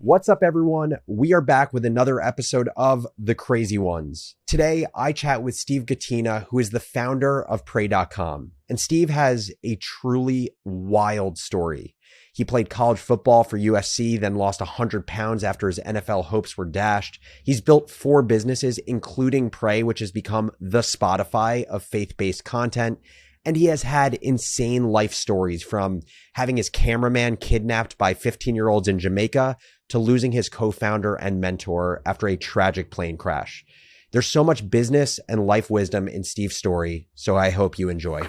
What's up, everyone? We are back with another episode of The Crazy Ones. Today, I chat with Steve Gatena, who is the founder of Pray.com. And Steve has a truly wild story. He played college football for USC, then lost 100 pounds after his NFL hopes were dashed. He's built 4 businesses, including Pray, which has become the Spotify of faith-based content. And he has had insane life stories, from having his cameraman kidnapped by 15-year-olds in Jamaica to losing his co-founder and mentor after a tragic plane crash. There's so much business and life wisdom in Steve's story, so I hope you enjoy.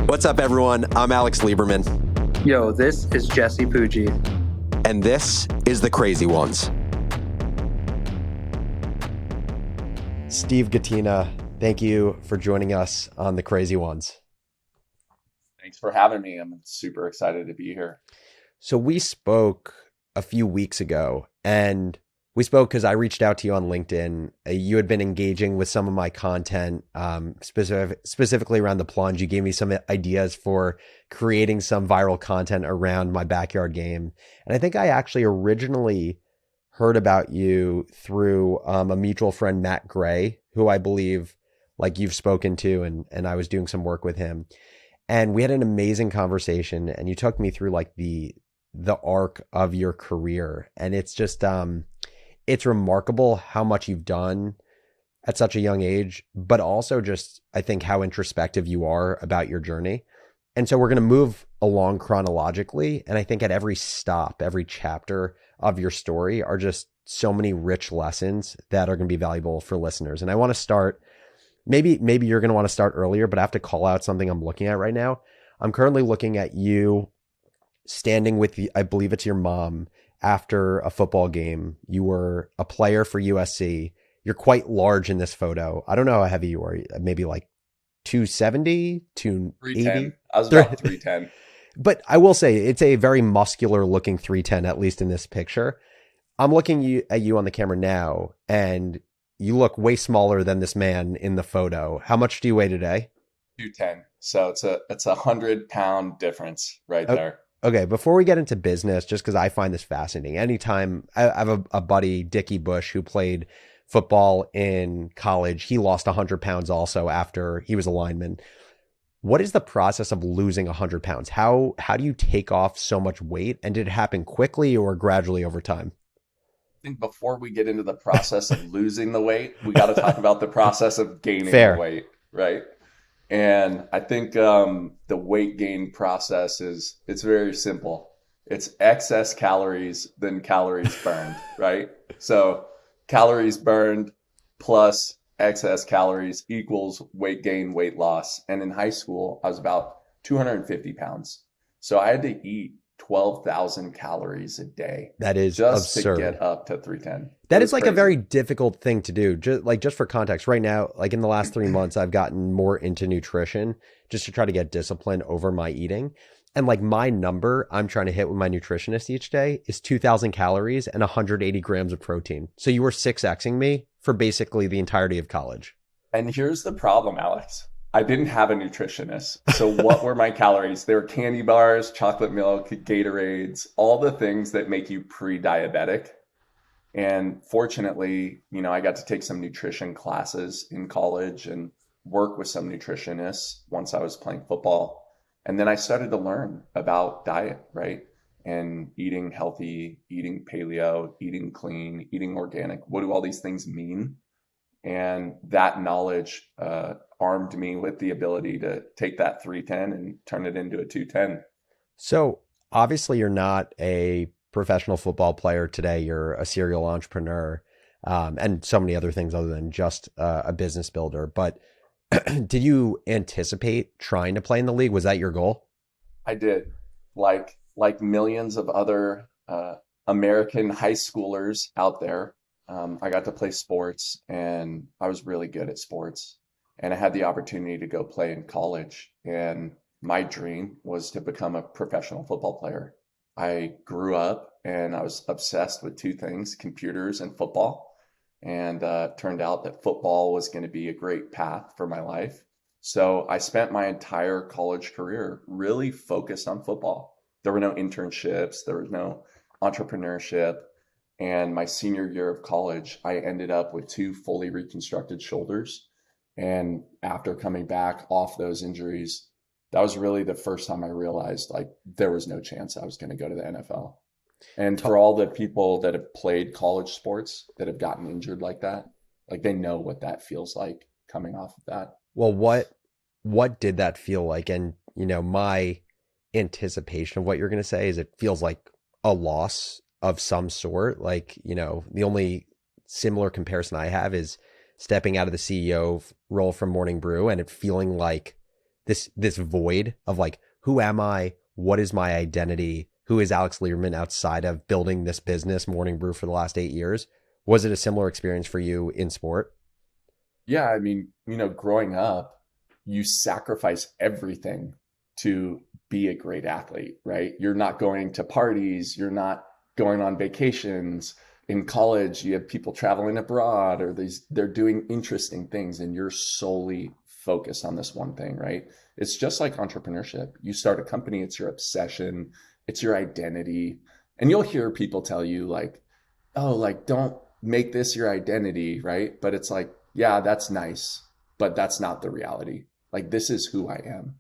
What's up, everyone? I'm Alex Lieberman. Yo, this is Jesse Pujji. And this is The Crazy Ones. Steve Gatena, thank you for joining us on The Crazy Ones. Thanks for having me. I'm super excited to be here. So we spoke a few weeks ago, and we spoke because I reached out to you on LinkedIn. You had been engaging with some of my content, specifically around the plunge. You gave me some ideas for creating some viral content around my backyard game. And I think I actually originally heard about you through a mutual friend, Matt Gray, who I believe you've spoken to, and I was doing some work with him. And we had an amazing conversation, and you took me through the arc of your career. And it's just, it's remarkable how much you've done at such a young age, but also just, I think, how introspective you are about your journey. And so we're going to move along chronologically. And I think at every stop, every chapter of your story are just so many rich lessons that are going to be valuable for listeners. And I want to start, maybe you're going to want to start earlier, but I have to call out something I'm looking at right now. I'm currently looking at you standing with, I believe it's your mom, after a football game. You were a player for USC. You're quite large in this photo. I don't know how heavy you are, maybe 270, 280? 310. I was about 310. But I will say it's a very muscular looking 310, at least in this picture. I'm looking at you on the camera now, and you look way smaller than this man in the photo. How much do you weigh today? 210. So it's a 100-pound difference right there. Okay, before we get into business, just because I find this fascinating, anytime I have a buddy, Dickie Bush, who played football in college. He lost 100 pounds also after he was a lineman. What is the process of losing 100 pounds? How do you take off so much weight? And did it happen quickly or gradually over time? I think before we get into the process of losing the weight, we got to talk about the process of gaining the weight, right? And I think the weight gain process it's very simple. It's excess calories, then calories burned, right? So calories burned plus excess calories equals weight gain, weight loss. And in high school, I was about 250 pounds. So I had to eat 12,000 calories a day. That is just absurd. To get up to 310. That is crazy. A very difficult thing to do. Just for context, right now, in the last 3 months, I've gotten more into nutrition just to try to get discipline over my eating. And my number I'm trying to hit with my nutritionist each day is 2,000 calories and 180 grams of protein. So you were 6Xing me for basically the entirety of college. And here's the problem, Alex. I didn't have a nutritionist. So what were my calories? They were candy bars, chocolate milk, Gatorades, all the things that make you pre-diabetic. And fortunately, I got to take some nutrition classes in college and work with some nutritionists once I was playing football. And then I started to learn about diet, right? And eating healthy, eating paleo, eating clean, eating organic. What do all these things mean? And that knowledge armed me with the ability to take that 310 and turn it into a 210. So obviously you're not a professional football player today. You're a serial entrepreneur, and so many other things other than just a business builder. But did you anticipate trying to play in the league? Was that your goal? I did. Like millions of other American high schoolers out there, I got to play sports, and I was really good at sports. And I had the opportunity to go play in college. And my dream was to become a professional football player. I grew up and I was obsessed with 2 things, computers and football. And turned out that football was going to be a great path for my life. So I spent my entire college career really focused on football. There were no internships. There was no entrepreneurship and my senior year of college, I ended up with 2 fully reconstructed shoulders. And after coming back off those injuries, that was really the first time I realized like there was no chance I was going to go to the NFL. And for all the people that have played college sports that have gotten injured like that, like they know what that feels like coming off of that. Well, what did that feel like? And, my anticipation of what you're going to say is it feels like a loss of some sort. Like, the only similar comparison I have is stepping out of the CEO role from Morning Brew and it feeling like this void of like, who am I? What is my identity? Who is Alex Lieberman outside of building this business, Morning Brew, for the last 8 years? Was it a similar experience for you in sport? Yeah, I mean, growing up, you sacrifice everything to be a great athlete, right? You're not going to parties, you're not going on vacations. In college, you have people traveling abroad or they're doing interesting things and you're solely focused on this one thing, right? It's just like entrepreneurship. You start a company, it's your obsession, it's your identity. And you'll hear people tell you like, oh, like don't make this your identity, right? But it's like, yeah, that's nice, but that's not the reality. Like this is who I am.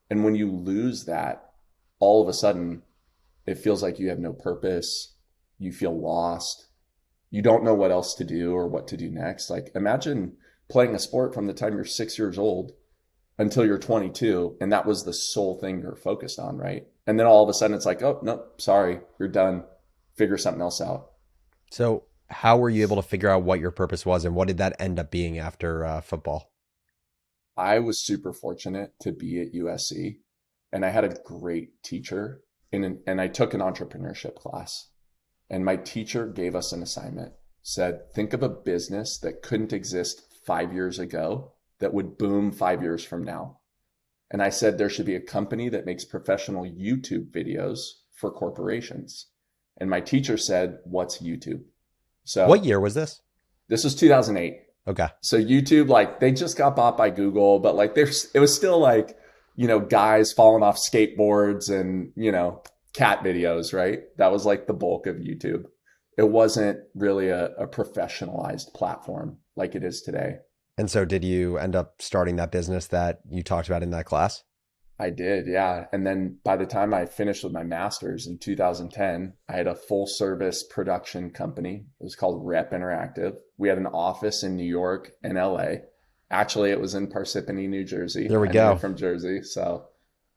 And when you lose that, all of a sudden, it feels like you have no purpose. You feel lost. You don't know what else to do or what to do next. Like imagine playing a sport from the time you're 6 years old until you're 22. And that was the sole thing you're focused on, right? And then all of a sudden it's like, oh, no, sorry, you're done. Figure something else out. So how were you able to figure out what your purpose was and what did that end up being after football? I was super fortunate to be at USC and I had a great teacher and I took an entrepreneurship class. And my teacher gave us an assignment, said, think of a business that couldn't exist 5 years ago that would boom 5 years from now. And I said, there should be a company that makes professional YouTube videos for corporations. And my teacher said, what's YouTube? So what year was this? This was 2008. Okay. So YouTube, like they just got bought by Google, but like it was still like, guys falling off skateboards and, cat videos, right? That was like the bulk of YouTube. It wasn't really a professionalized platform like it is today. And so did you end up starting that business that you talked about in that class? I did, yeah. And then by the time I finished with my master's in 2010, I had a full service production company. It was called Rep Interactive. We had an office in New York and LA. Actually, it was in Parsippany, New Jersey. There we go. I'm from Jersey. So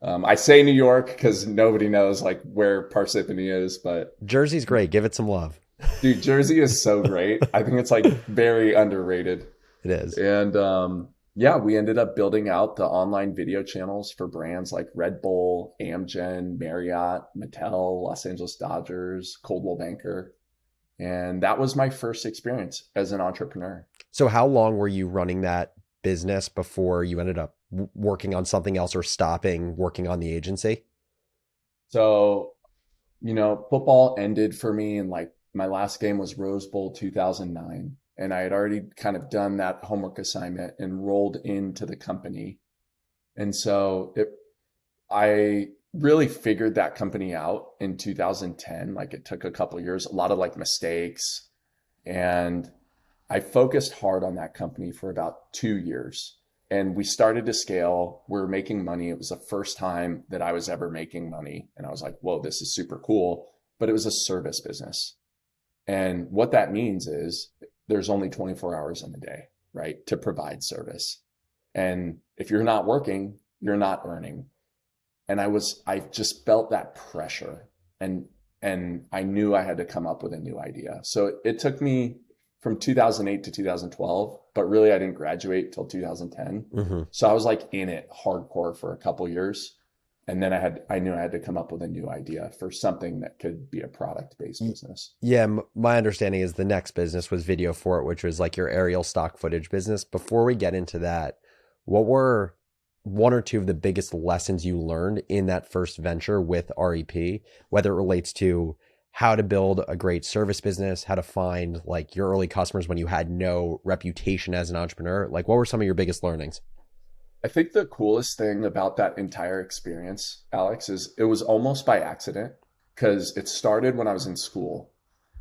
I say New York because nobody knows like where Parsippany is, but Jersey's great. Give it some love. Dude, Jersey is so great. I think it's like very underrated. It is. And yeah, we ended up building out the online video channels for brands like Red Bull, Amgen, Marriott, Mattel, Los Angeles Dodgers, Coldwell Banker. And that was my first experience as an entrepreneur. So how long were you running that business before you ended up working on something else or stopping working on the agency? So, football ended for me and like my last game was Rose Bowl 2009. And I had already kind of done that homework assignment and rolled into the company. And so I really figured that company out in 2010. Like it took a couple of years, a lot of like mistakes. And I focused hard on that company for about 2 years. And we started to scale. We were making money. It was the first time that I was ever making money. And I was like, whoa, this is super cool. But it was a service business. And what that means is there's only 24 hours in a day, right, to provide service. And if you're not working, you're not earning. And I just felt that pressure and I knew I had to come up with a new idea. So it took me from 2008 to 2012, but really I didn't graduate till 2010. Mm-hmm. So I was like in it hardcore for a couple years. And then I knew I had to come up with a new idea for something that could be a product-based business. Yeah, my understanding is the next business was Video For It, which was like your aerial stock footage business. Before we get into that, what were one or two of the biggest lessons you learned in that first venture with REP, whether it relates to how to build a great service business, how to find like your early customers when you had no reputation as an entrepreneur? Like what were some of your biggest learnings? I think the coolest thing about that entire experience, Alex, is it was almost by accident because it started when I was in school.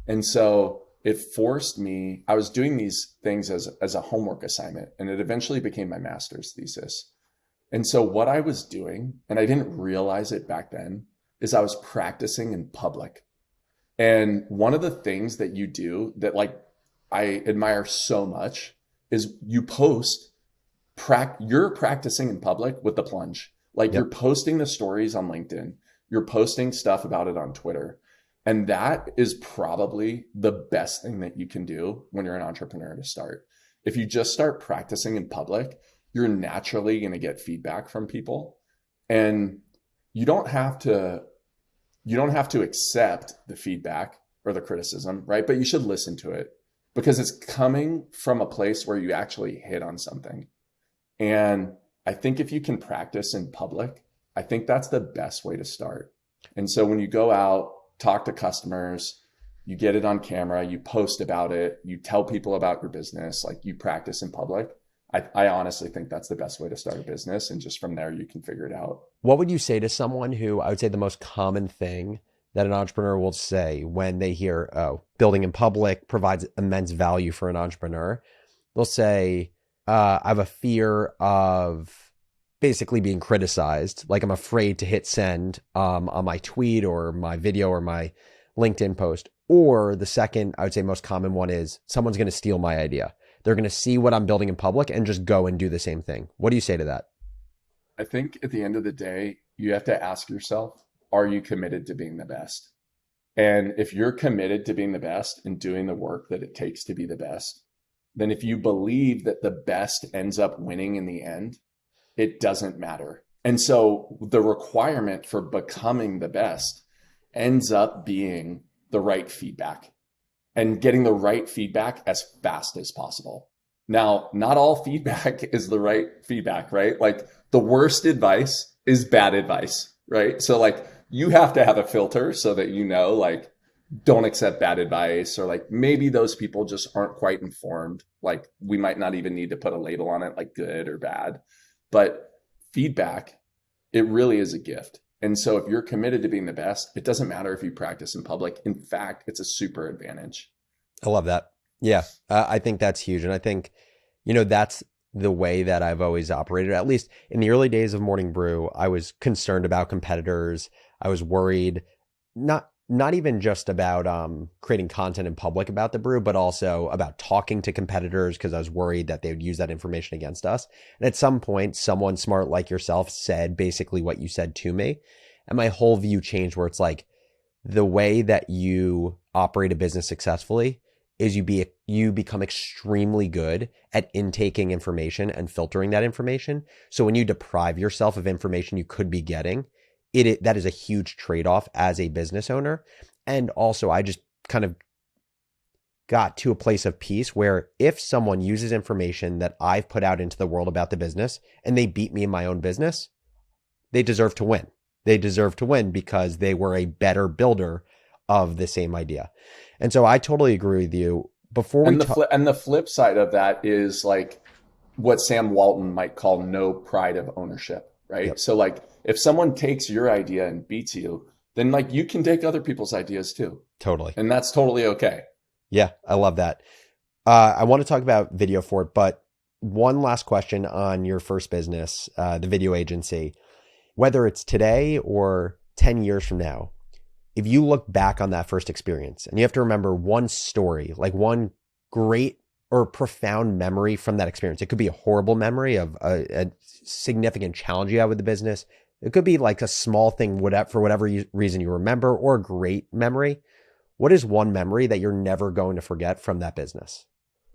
And so it forced me, I was doing these things as a homework assignment, and it eventually became my master's thesis. And so what I was doing, and I didn't realize it back then, is I was practicing in public. And one of the things that you do that like I admire so much is you post, you're practicing in public with the plunge. Like you're posting the stories on LinkedIn, you're posting stuff about it on Twitter. And that is probably the best thing that you can do when you're an entrepreneur to start. If you just start practicing in public, you're naturally going to get feedback from people. And you don't have to accept the feedback or the criticism, right? But you should listen to it because it's coming from a place where you actually hit on something. And I think if you can practice in public, I think that's the best way to start. And so when you go out, talk to customers, you get it on camera, you post about it, you tell people about your business, like you practice in public. I honestly think that's the best way to start a business. And just from there, you can figure it out. What would you say to someone who, I would say the most common thing that an entrepreneur will say when they hear, oh, building in public provides immense value for an entrepreneur? They'll say, I have a fear of basically being criticized. Like I'm afraid to hit send on my tweet or my video or my LinkedIn post. Or the second, I would say most common one is someone's going to steal my idea. They're going to see what I'm building in public and just go and do the same thing. What do you say to that? I think at the end of the day, you have to ask yourself, are you committed to being the best? And if you're committed to being the best and doing the work that it takes to be the best, then if you believe that the best ends up winning in the end, it doesn't matter. And so the requirement for becoming the best ends up being the right feedback and getting the right feedback as fast as possible. Now, not all feedback is the right feedback, right? Like the worst advice is bad advice, right? So like you have to have a filter so that you know, like, don't accept bad advice, or like maybe those people just aren't quite informed. Like we might not even need to put a label on it, like good or bad. But feedback, it really is a gift. And so if you're committed to being the best, it doesn't matter if you practice in public. In fact, it's a super advantage. I love that. Yeah, I think that's huge. And I think, that's the way that I've always operated. At least in the early days of Morning Brew, I was concerned about competitors. I was worried, not even just about creating content in public about the brew, but also about talking to competitors because I was worried that they would use that information against us. And at some point, someone smart like yourself said basically what you said to me. And my whole view changed where it's like the way that you operate a business successfully is you become extremely good at intaking information and filtering that information. So when you deprive yourself of information you could be getting, that is a huge trade-off as a business owner. And also I just kind of got to a place of peace where if someone uses information that I've put out into the world about the business and they beat me in my own business, they deserve to win. They deserve to win because they were a better builder of the same idea. And so I totally agree with you. And the flip side of that is like what Sam Walton might call no pride of ownership, right? Yep. So like if someone takes your idea and beats you, then like you can take other people's ideas too. Totally. And that's totally okay. Yeah, I love that. I want to talk about video for it, but one last question on your first business, the video agency, whether it's today or 10 years from now, if you look back on that first experience and you have to remember one story, like one great or profound memory from that experience, it could be a horrible memory of a significant challenge you had with the business. It could be like a small thing, for whatever reason you remember, or a great memory. What is one memory that you're never going to forget from that business?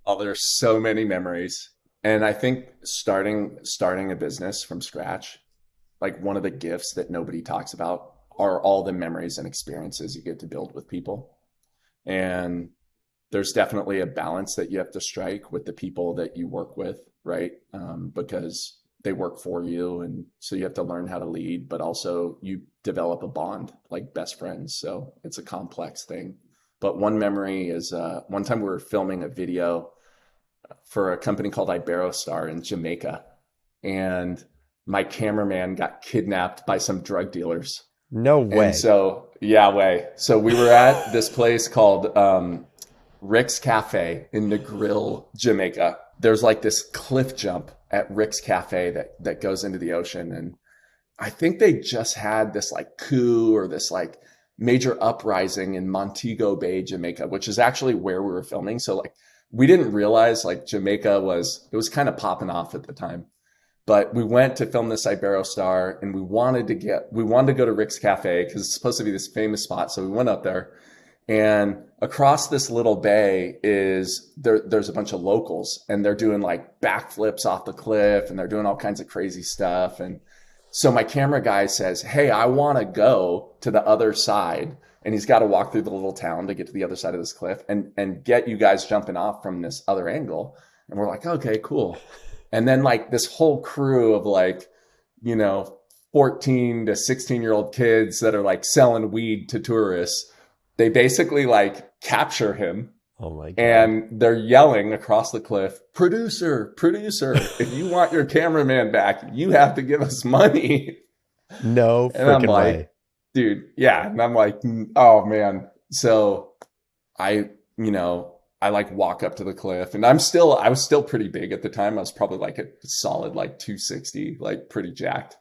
Oh, there's so many memories. And I think starting a business from scratch, like one of the gifts that nobody talks about are all the memories and experiences you get to build with people. And there's definitely a balance that you have to strike with the people that you work with, right? Because they work for you. And so you have to learn how to lead, but also you develop a bond like best friends. So it's a complex thing. But one memory is one time we were filming a video for a company called Iberostar in Jamaica. And my cameraman got kidnapped by some drug dealers. No way. And so, yeah, way. So we were at this place called Rick's Cafe in Negril, Jamaica. There's like this cliff jump at Rick's Cafe that goes into the ocean. And I think they just had this like coup or this like major uprising in Montego Bay, Jamaica, which is actually where we were filming. So like we didn't realize like Jamaica was kind of popping off at the time. But we went to film this Iberostar and we wanted to go to Rick's Cafe because it's supposed to be this famous spot. So we went up there, and across this little bay there's a bunch of locals, and they're doing like backflips off the cliff, and they're doing all kinds of crazy stuff. And so my camera guy says, "Hey, I want to go to the other side." And he's got to walk through the little town to get to the other side of this cliff and get you guys jumping off from this other angle. And we're like, okay, cool. And then like this whole crew of like, 14 to 16-year-old kids that are like selling weed to tourists, they basically like capture him. Oh my God. And they're yelling across the cliff, producer, if you want your cameraman back, you have to give us money. No freaking way. Dude, yeah. And I'm like, oh man. So I like walk up to the cliff, and I was still pretty big at the time. I was probably like a solid like 260, like pretty jacked.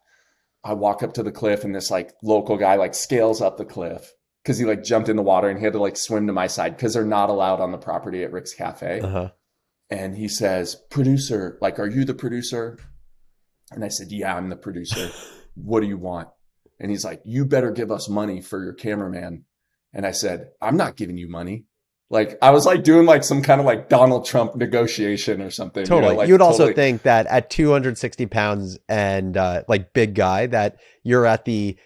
I walk up to the cliff, and this like local guy like scales up the cliff because he like jumped in the water and he had to like swim to my side because they're not allowed on the property at Rick's Cafe. Uh-huh. And he says, producer, like, are you the producer? And I said, yeah, I'm the producer. What do you want? And he's like, you better give us money for your cameraman. And I said, I'm not giving you money. Like, I was like doing like some kind of like Donald Trump negotiation or something. Totally. Like, You'd also think that at 260 pounds and like big guy, that you're at the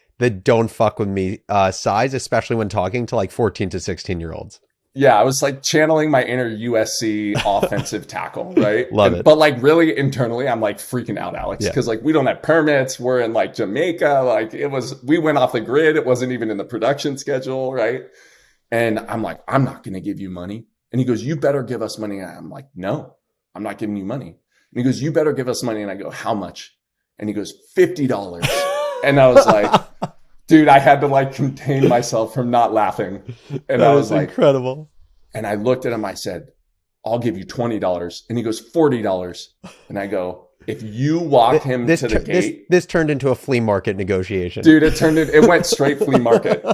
don't fuck with me size, especially when talking to like 14 to 16-year-olds. Yeah, I was like channeling my inner USC offensive tackle, right? Love it. But like really internally, I'm like freaking out, Alex, because like we don't have permits. We're in like Jamaica. Like we went off the grid. It wasn't even in the production schedule, right? And I'm like, I'm not going to give you money. And he goes, you better give us money. And I'm like, no, I'm not giving you money. And he goes, you better give us money. And I go, how much? And he goes, $50. And I was like, dude, I had to like contain myself from not laughing. And I was like, incredible. And I looked at him. I said, I'll give you $20. And he goes, $40. And I go, if you walk him to the gate. This turned into a flea market negotiation. Dude, it went straight flea market.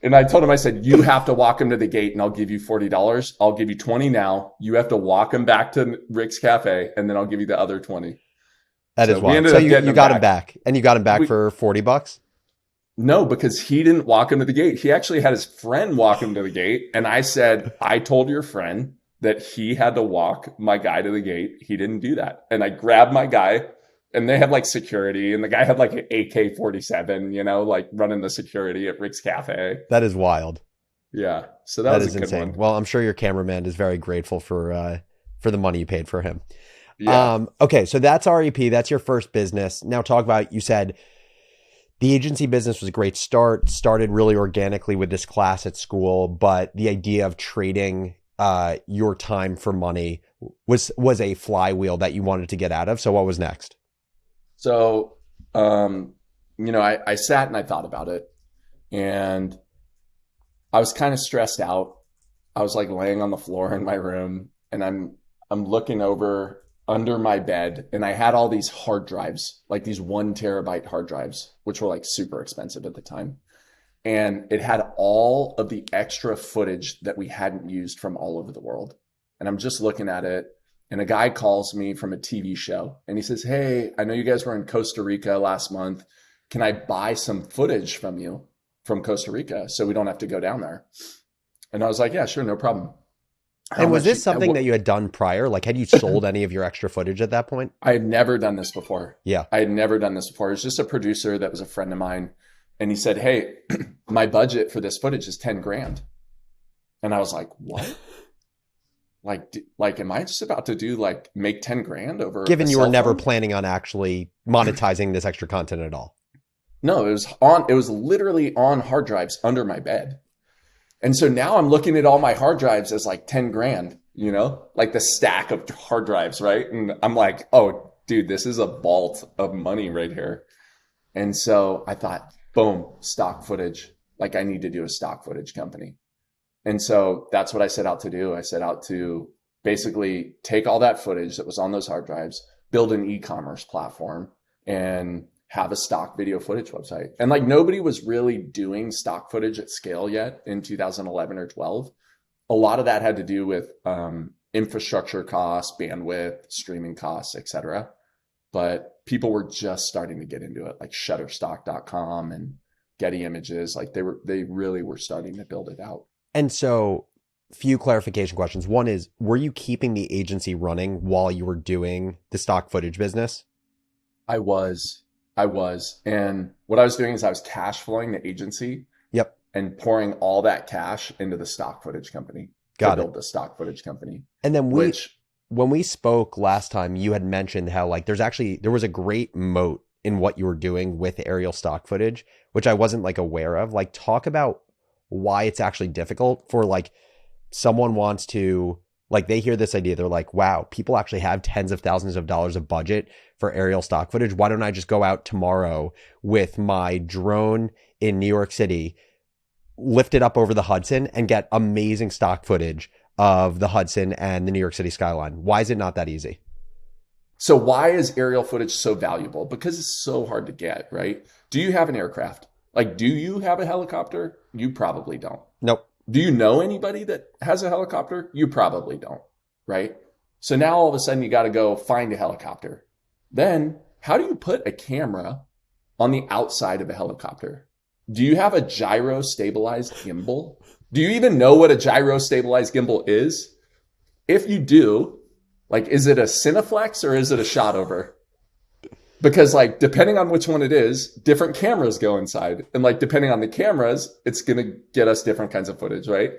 And I told him, I said, you have to walk him to the gate and I'll give you $40. I'll give you 20 now. You have to walk him back to Rick's Cafe and then I'll give you the other 20. That is wild. So you got him back, and you got him back for $40? No, because he didn't walk him to the gate. He actually had his friend walk him to the gate. And I said, I told your friend that he had to walk my guy to the gate. He didn't do that. And I grabbed my guy, and they had like security, and the guy had like an AK-47, like running the security at Rick's Cafe. That is wild. Yeah. So that was a good insane. one. Well, I'm sure your cameraman is very grateful for the money you paid for him. Yeah. Okay. So that's REP. That's your first business. Now talk about, you said the agency business was a great start, started really organically with this class at school, but the idea of trading your time for money was a flywheel that you wanted to get out of. So what was next? So, I sat and I thought about it, and I was kind of stressed out. I was like laying on the floor in my room, and I'm looking over under my bed, and I had all these hard drives, like these 1 terabyte hard drives, which were like super expensive at the time. And it had all of the extra footage that we hadn't used from all over the world. And I'm just looking at it, and a guy calls me from a TV show, and he says, hey, I know you guys were in Costa Rica last month. Can I buy some footage from you from Costa Rica so we don't have to go down there? And I was like, yeah, sure, no problem. And was this something that you had done prior? Like, had you sold any of your extra footage at that point? I had never done this before. Yeah. I had never done this before. It was just a producer that was a friend of mine. And he said, hey, my budget for this footage is 10 grand. And I was like, what? Like, am I just about to make 10 grand over? Given you were never planning on actually monetizing this extra content at all. No, it was literally on hard drives under my bed. And so now I'm looking at all my hard drives as like 10 grand, like the stack of hard drives, right? And I'm like, oh, dude, this is a vault of money right here. And so I thought, boom, stock footage. Like I need to do a stock footage company. And so that's what I set out to do. I set out to basically take all that footage that was on those hard drives, build an e-commerce platform, and have a stock video footage website. And like nobody was really doing stock footage at scale yet in 2011 or 12. A lot of that had to do with infrastructure costs, bandwidth, streaming costs, etc. But people were just starting to get into it, like Shutterstock.com and Getty Images. Like they really were starting to build it out. And so, few clarification questions. One is, were you keeping the agency running while you were doing the stock footage business? I was. And what I was doing is I was cash flowing the agency. Yep. And pouring all that cash into the stock footage company. Got to it. build the stock footage company. And then when we spoke last time, you had mentioned how like there was a great moat in what you were doing with aerial stock footage, which I wasn't like aware of. Like talk about why it's actually difficult for like someone wants to, like they hear this idea, they're like, wow, people actually have tens of thousands of dollars of budget for aerial stock footage. Why don't I just go out tomorrow with my drone in New York City, lift it up over the Hudson and get amazing stock footage of the Hudson and the New York City skyline? Why is it not that easy? So why is aerial footage so valuable? Because it's so hard to get, right? Do you have an aircraft? Like, do you have a helicopter? You probably don't. Nope. Do you know anybody that has a helicopter? You probably don't, right? So now all of a sudden you got to go find a helicopter. Then how do you put a camera on the outside of a helicopter? Do you have a gyro stabilized gimbal? Do you even know what a gyro stabilized gimbal is? If you do, like, is it a Cineflex or is it a shot over? Because like, depending on which one it is, different cameras go inside. And like, depending on the cameras, it's going to get us different kinds of footage, right?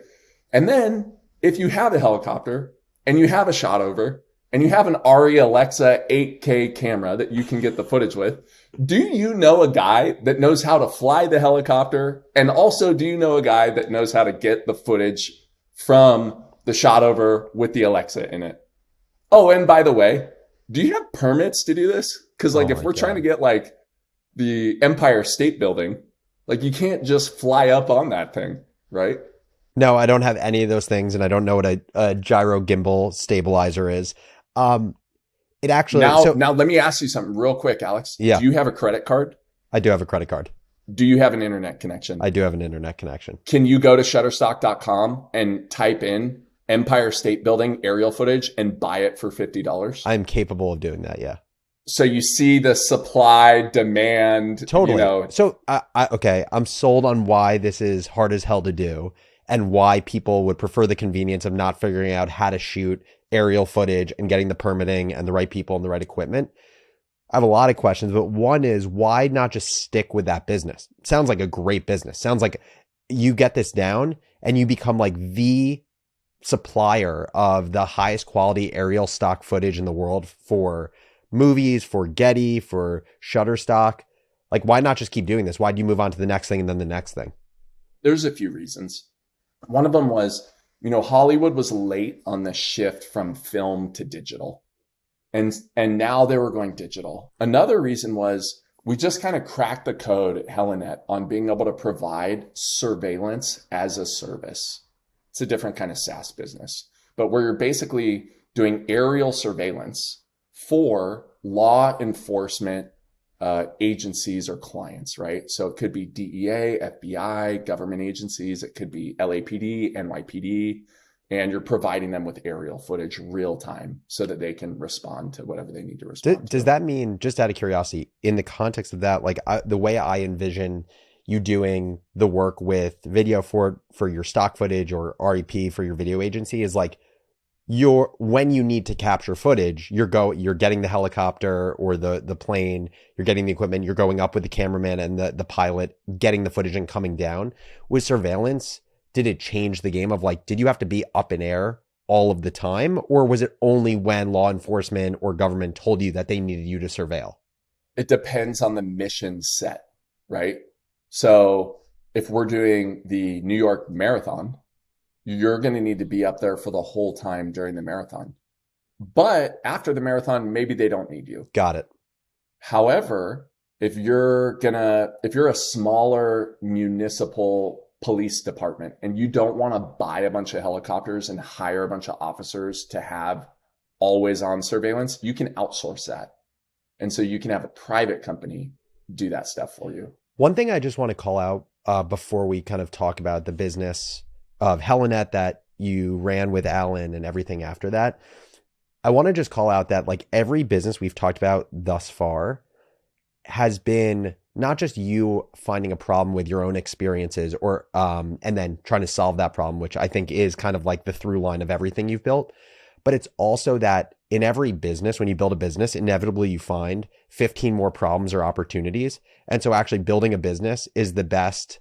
And then if you have a helicopter and you have a shot over and you have an Ari Alexa 8K camera that you can get the footage with, do you know a guy that knows how to fly the helicopter? And also, do you know a guy that knows how to get the footage from the shot over with the Alexa in it? Oh, and by the way, do you have permits to do this? Because like, if we're trying to get like the Empire State Building, like you can't just fly up on that thing, right? No, I don't have any of those things. And I don't know what a gyro gimbal stabilizer is. It actually, now let me ask you something real quick, Alex. Yeah. Do you have a credit card? I do have a credit card. Do you have an internet connection? I do have an internet connection. Can you go to Shutterstock.com and type in Empire State Building aerial footage and buy it for $50? I'm capable of doing that. Yeah. So you see the supply demand. Totally. You know. So okay, I'm sold on why this is hard as hell to do and why people would prefer the convenience of not figuring out how to shoot aerial footage and getting the permitting and the right people and the right equipment. I have a lot of questions, but one is, why not just stick with that business? It sounds like a great business. Sounds like you get this down and you become like the supplier of the highest quality aerial stock footage in the world for movies, for Getty, for Shutterstock. Like, why not just keep doing this? Why do you move on to the next thing and then the next thing? There's a few reasons. One of them was, Hollywood was late on the shift from film to digital. And now they were going digital. Another reason was we just kind of cracked the code at Helinet on being able to provide surveillance as a service. It's a different kind of SaaS business, but where you're basically doing aerial surveillance for law enforcement agencies or clients, right? So it could be DEA, FBI, government agencies. It could be LAPD, NYPD, and you're providing them with aerial footage real time so that they can respond to whatever they need to respond to. Does that mean, just out of curiosity, in the context of that, like the way I envision you doing the work with video for your stock footage or REP for your video agency is like, when you need to capture footage, you're getting the helicopter or the plane, you're getting the equipment, you're going up with the cameraman and the pilot, getting the footage and coming down. With surveillance, did it change the game of like, did you have to be up in air all of the time? Or was it only when law enforcement or government told you that they needed you to surveil? It depends on the mission set, right? So if we're doing the New York Marathon, you're going to need to be up there for the whole time during the marathon. But after the marathon, maybe they don't need you. Got it. However, if you're a smaller municipal police department and you don't want to buy a bunch of helicopters and hire a bunch of officers to have always on surveillance, you can outsource that. And so you can have a private company do that stuff for you. One thing I just want to call out before we kind of talk about the business of Helinet that you ran with Alan and everything after that, I want to just call out that like every business we've talked about thus far has been not just you finding a problem with your own experiences or and then trying to solve that problem, which I think is kind of like the through line of everything you've built. But it's also that in every business, when you build a business, inevitably you find 15 more problems or opportunities. And so actually building a business is the best.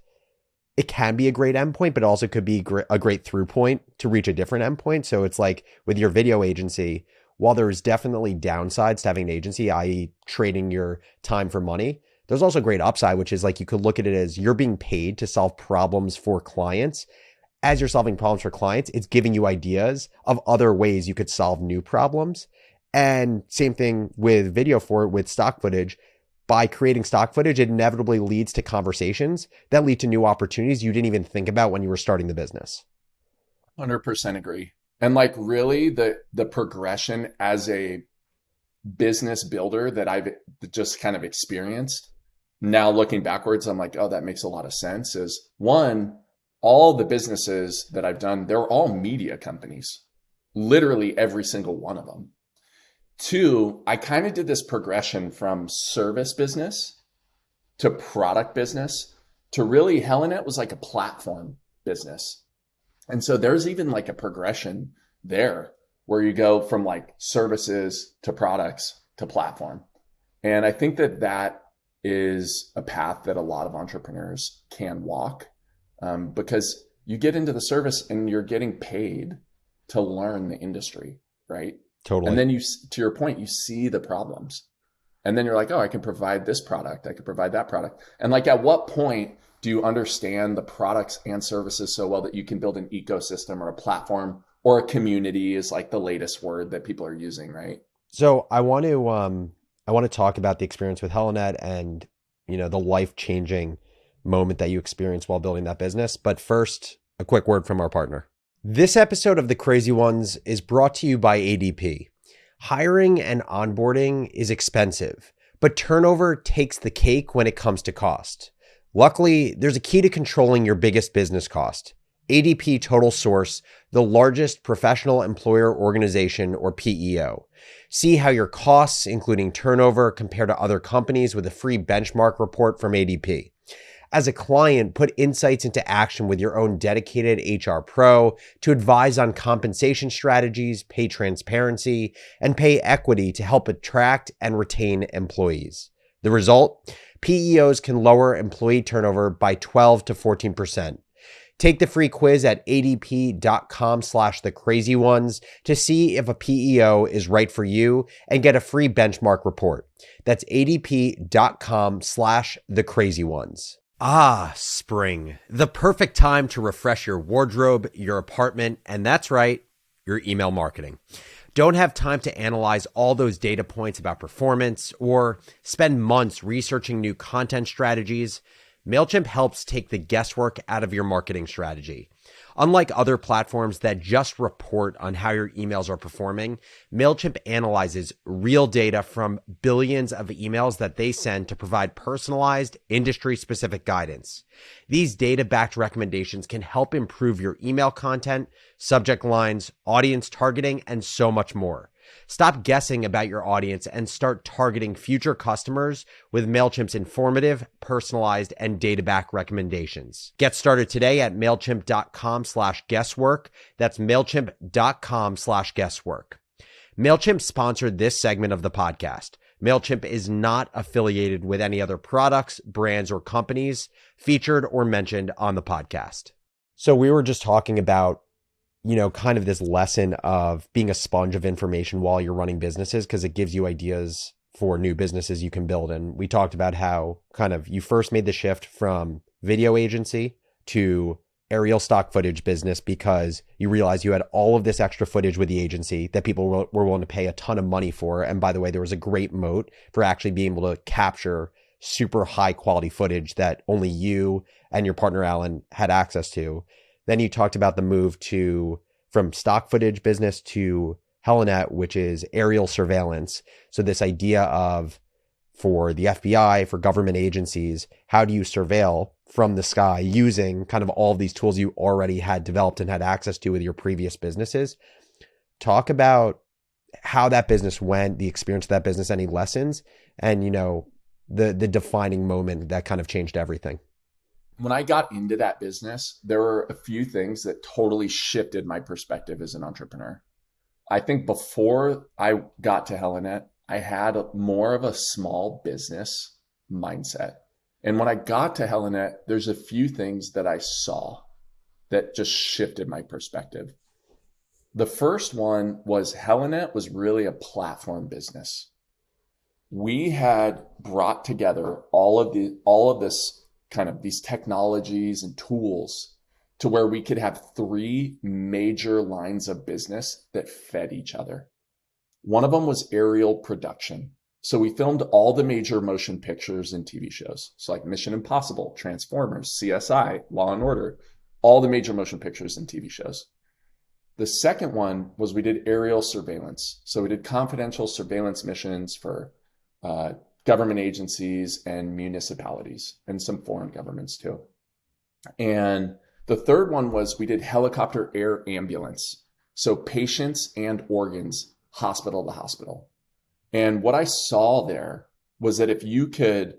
It can be a great endpoint, but also could be a great through point to reach a different endpoint. So it's like with your video agency, while there's definitely downsides to having an agency, i.e. trading your time for money, there's also great upside, which is like you could look at it as you're being paid to solve problems for clients. As you're solving problems for clients, it's giving you ideas of other ways you could solve new problems. And same thing with with stock footage. By creating stock footage, it inevitably leads to conversations that lead to new opportunities you didn't even think about when you were starting the business. 100% agree. And like really the progression as a business builder that I've just kind of experienced, now looking backwards, I'm like, oh, that makes a lot of sense. Is one, all the businesses that I've done, they're all media companies, literally every single one of them. Two, I kind of did this progression from service business to product business to really Helinet was like a platform business. And so there's even like a progression there where you go from like services to products to platform. And I think that that is a path that a lot of entrepreneurs can walk because you get into the service and you're getting paid to learn the industry, right? Totally. And then you, to your point, you see the problems. And then you're like, oh, I can provide this product. I could provide that product. And like, at what point do you understand the products and services so well that you can build an ecosystem or a platform or a community is like the latest word that people are using, right? So I want to talk about the experience with Helinet and, you know, the life-changing moment that you experienced while building that business. But first, a quick word from our partner. This episode of The Crazy Ones is brought to you by ADP. Hiring and onboarding is expensive, but turnover takes the cake when it comes to cost. Luckily, there's a key to controlling your biggest business cost. ADP Total Source, the largest professional employer organization or PEO. See how your costs, including turnover, compare to other companies with a free benchmark report from ADP. As a client, put insights into action with your own dedicated HR pro to advise on compensation strategies, pay transparency, and pay equity to help attract and retain employees. The result? PEOs can lower employee turnover by 12 to 14%. Take the free quiz at adp.com/thecrazyones to see if a PEO is right for you and get a free benchmark report. That's adp.com/thecrazyones. Ah, spring, the perfect time to refresh your wardrobe, your apartment, and that's right, your email marketing. Don't have time to analyze all those data points about performance or spend months researching new content strategies. MailChimp helps take the guesswork out of your marketing strategy. Unlike other platforms that just report on how your emails are performing, MailChimp analyzes real data from billions of emails that they send to provide personalized, industry-specific guidance. These data-backed recommendations can help improve your email content, subject lines, audience targeting, and so much more. Stop guessing about your audience and start targeting future customers with MailChimp's informative, personalized, and data-backed recommendations. Get started today at MailChimp.com/guesswork. That's MailChimp.com/guesswork. MailChimp sponsored this segment of the podcast. MailChimp is not affiliated with any other products, brands, or companies featured or mentioned on the podcast. So we were just talking about, you know, kind of this lesson of being a sponge of information while you're running businesses because it gives you ideas for new businesses you can build. And we talked about how kind of you first made the shift from video agency to aerial stock footage business because you realized you had all of this extra footage with the agency that people were willing to pay a ton of money for. And by the way, there was a great moat for actually being able to capture super high quality footage that only you and your partner Alan had access to. Then you talked about the move from stock footage business to Helinet, which is aerial surveillance. So this idea of, for the FBI, for government agencies, how do you surveil from the sky using kind of all of these tools you already had developed and had access to with your previous businesses? Talk about how that business went, the experience of that business, any lessons, and, the defining moment that kind of changed everything. When I got into that business, there were a few things that totally shifted my perspective as an entrepreneur. I think before I got to Helinet, I had more of a small business mindset. And when I got to Helinet, there's a few things that I saw that just shifted my perspective. The first one was Helinet was really a platform business. We had brought together all of this kind of these technologies and tools to where we could have three major lines of business that fed each other. One of them was aerial production. So we filmed all the major motion pictures and TV shows. So like Mission Impossible, Transformers, CSI, Law and Order, all the major motion pictures and TV shows. The second one was we did aerial surveillance. So we did confidential surveillance missions for government agencies and municipalities and some foreign governments too. And the third one was we did helicopter air ambulance. So patients and organs, hospital to hospital. And what I saw there was that if you could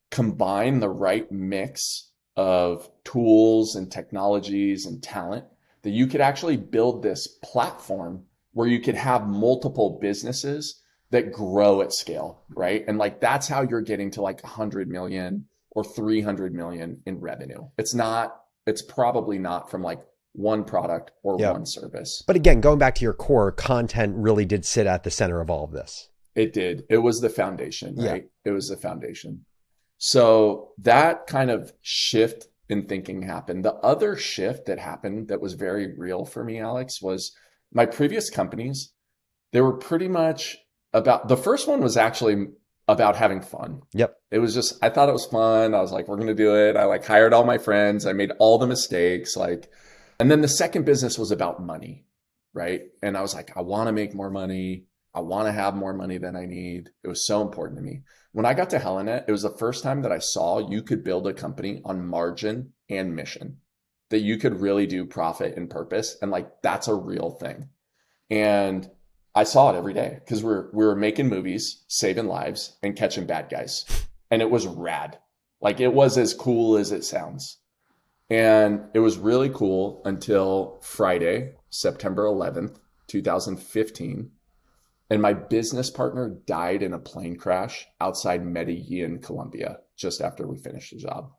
combine the right mix of tools and technologies and talent, that you could actually build this platform where you could have multiple businesses that grow at scale, right? And like, that's how you're getting to like 100 million or 300 million in revenue. It's probably not from like one product or one service. But again, going back to your core, content really did sit at the center of all of this. It did. It was the foundation, right? It was the foundation. So that kind of shift in thinking happened. The other shift that happened that was very real for me, Alex, was my previous companies. They were pretty much the first one was actually about having fun. Yep. It was just, I thought it was fun. I was like, we're going to do it. I like hired all my friends. I made all the mistakes. And then the second business was about money, right? And I was like, I want to make more money. I want to have more money than I need. It was so important to me. When I got to Helinet, it was the first time that I saw you could build a company on margin and mission, that you could really do profit and purpose. And like, that's a real thing. And I saw it every day because we were making movies, saving lives and catching bad guys. And it was rad. Like, it was as cool as it sounds. And it was really cool until Friday, September 11th, 2015. And my business partner died in a plane crash outside Medellin, Colombia, just after we finished the job.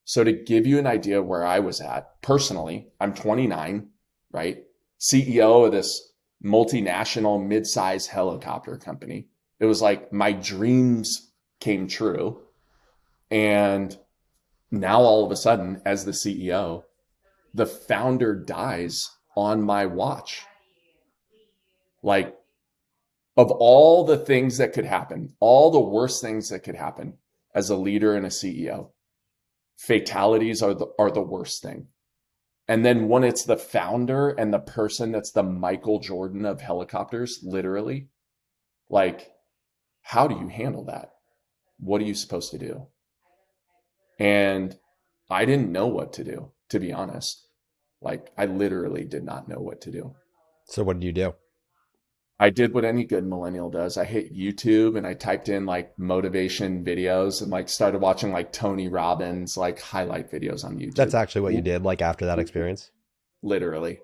So to give you an idea of where I was at, personally, I'm 29, right? CEO of this multinational mid-size helicopter company. It was like my dreams came true. And now all of a sudden, as the CEO, the founder dies on my watch. Like, of all the things that could happen, all the worst things that could happen as a leader and a CEO, fatalities are the worst thing. And then when it's the founder and the person that's the Michael Jordan of helicopters, literally, like, how do you handle that? What are you supposed to do? And I didn't know what to do, to be honest. Like, I literally did not know what to do. So what did you do? I did what any good millennial does. I hit YouTube and I typed in like motivation videos and like started watching like Tony Robbins, like highlight videos on YouTube. That's actually what you did, like, after that experience? Literally.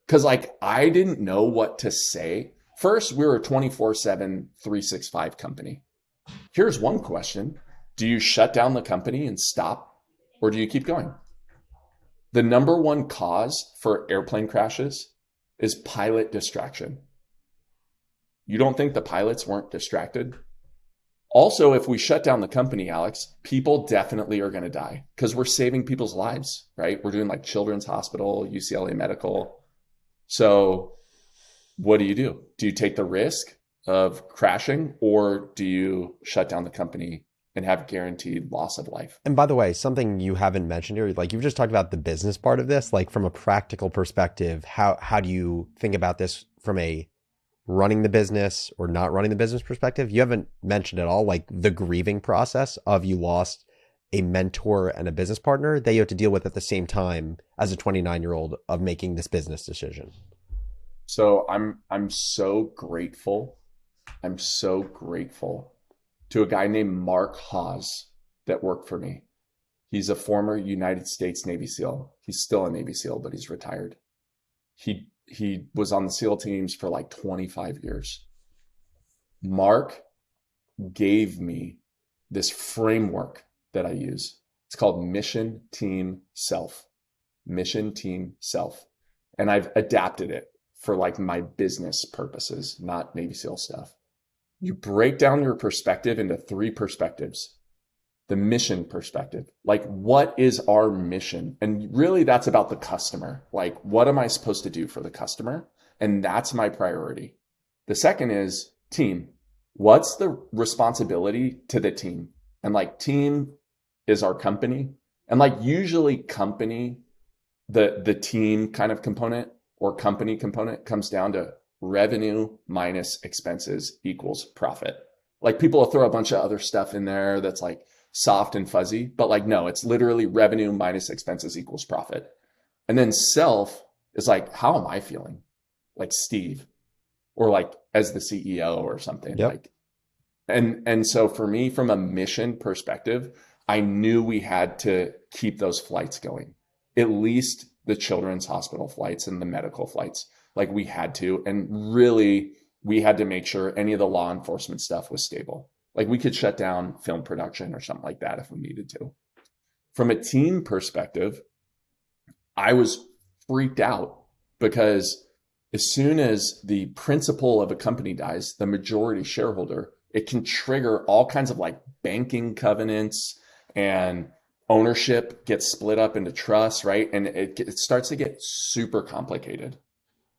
Because like, I didn't know what to say. First, we were a 24/7, 365 company. Here's one question. Do you shut down the company and stop, or do you keep going? The number one cause for airplane crashes is pilot distraction. You don't think the pilots weren't distracted? Also, if we shut down the company, Alex, people definitely are going to die because we're saving people's lives, right? We're doing like Children's Hospital, UCLA Medical. So what do? Do you take the risk of crashing, or do you shut down the company and have guaranteed loss of life. And by the way, something you haven't mentioned here, like you've just talked about the business part of this, like from a practical perspective, how do you think about this from a running the business or not running the business perspective? You haven't mentioned at all, like the grieving process of you lost a mentor and a business partner that you have to deal with at the same time as a 29-year-old of making this business decision. So I'm so grateful. I'm so grateful to a guy named Mark Hawes that worked for me. He's a former United States Navy SEAL. He's still a Navy SEAL, but he's retired. He was on the SEAL teams for like 25 years. Mark gave me this framework that I use. It's called Mission Team Self. Mission Team Self. And I've adapted it for like my business purposes, not Navy SEAL stuff. You break down your perspective into 3 perspectives. The mission perspective, like what is our mission? And really that's about the customer. Like what am I supposed to do for the customer? And that's my priority. The second is team. What's the responsibility to the team? And like team is our company. And like usually company, the team kind of component or company component comes down to revenue minus expenses equals profit. Like people will throw a bunch of other stuff in there that's like soft and fuzzy, but like, no, it's literally revenue minus expenses equals profit. And then self is like, how am I feeling? Like Steve, or like as the CEO or something. Yep. Like, and so for me, from a mission perspective, I knew we had to keep those flights going, at least the children's hospital flights and the medical flights. Like we had to, and really we had to make sure any of the law enforcement stuff was stable. Like we could shut down film production or something like that if we needed to. From a team perspective, I was freaked out because as soon as the principal of a company dies, the majority shareholder, it can trigger all kinds of like banking covenants, and ownership gets split up into trusts, right? And it starts to get super complicated.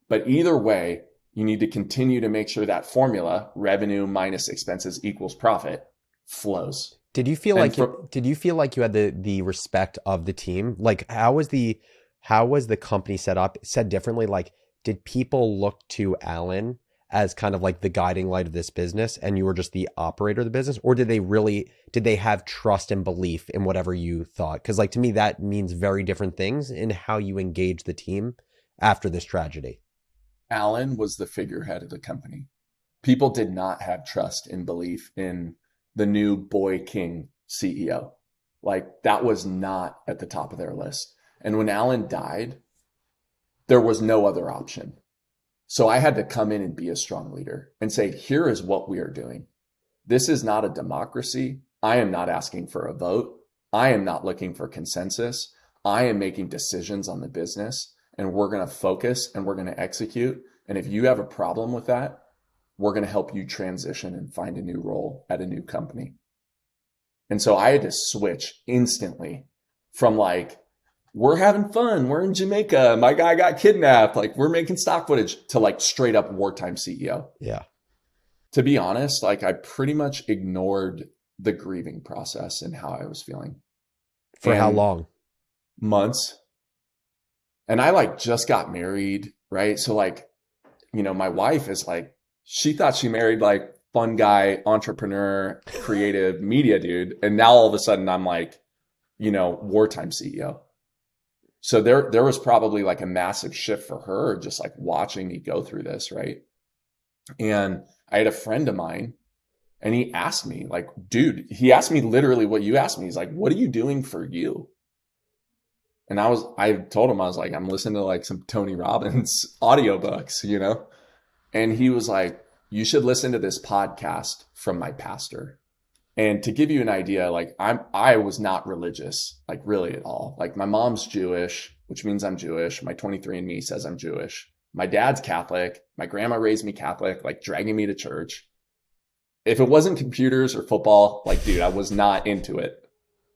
But either way, you need to continue to make sure that formula, revenue minus expenses equals profit, flows. Did you feel like you had the respect of the team? Like how was the company set up? Said differently, like did people look to Alan as kind of like the guiding light of this business and you were just the operator of the business? Or did they have trust and belief in whatever you thought? Because like to me, that means very different things in how you engage the team after this tragedy. Alan was the figurehead of the company. People did not have trust and belief in the new boy king CEO. Like that was not at the top of their list. And when Alan died, there was no other option. So I had to come in and be a strong leader and say, here is what we are doing. This is not a democracy. I am not asking for a vote. I am not looking for consensus. I am making decisions on the business, and we're going to focus and we're going to execute. And if you have a problem with that, we're going to help you transition and find a new role at a new company. And so I had to switch instantly from like, we're having fun, we're in Jamaica, my guy got kidnapped, like we're making stock footage, to like straight up wartime CEO. Yeah. To be honest, like I pretty much ignored the grieving process and how I was feeling. For how long? Months. And I like just got married, right? So like, you know, my wife is like, she thought she married like fun guy, entrepreneur, creative media dude. And now all of a sudden I'm like, you know, wartime CEO. So there was probably like a massive shift for her, just like watching me go through this, right? And I had a friend of mine, and he asked me, like, dude, he asked me literally what you asked me. He's like, what are you doing for you? And I told him, I was like, I'm listening to like some Tony Robbins audiobooks, you know? And he was like, you should listen to this podcast from my pastor. And to give you an idea, like I was not religious, like really at all. Like my mom's Jewish, which means I'm Jewish. My 23andMe says I'm Jewish. My dad's Catholic. My grandma raised me Catholic, like dragging me to church. If it wasn't computers or football, like, dude, I was not into it.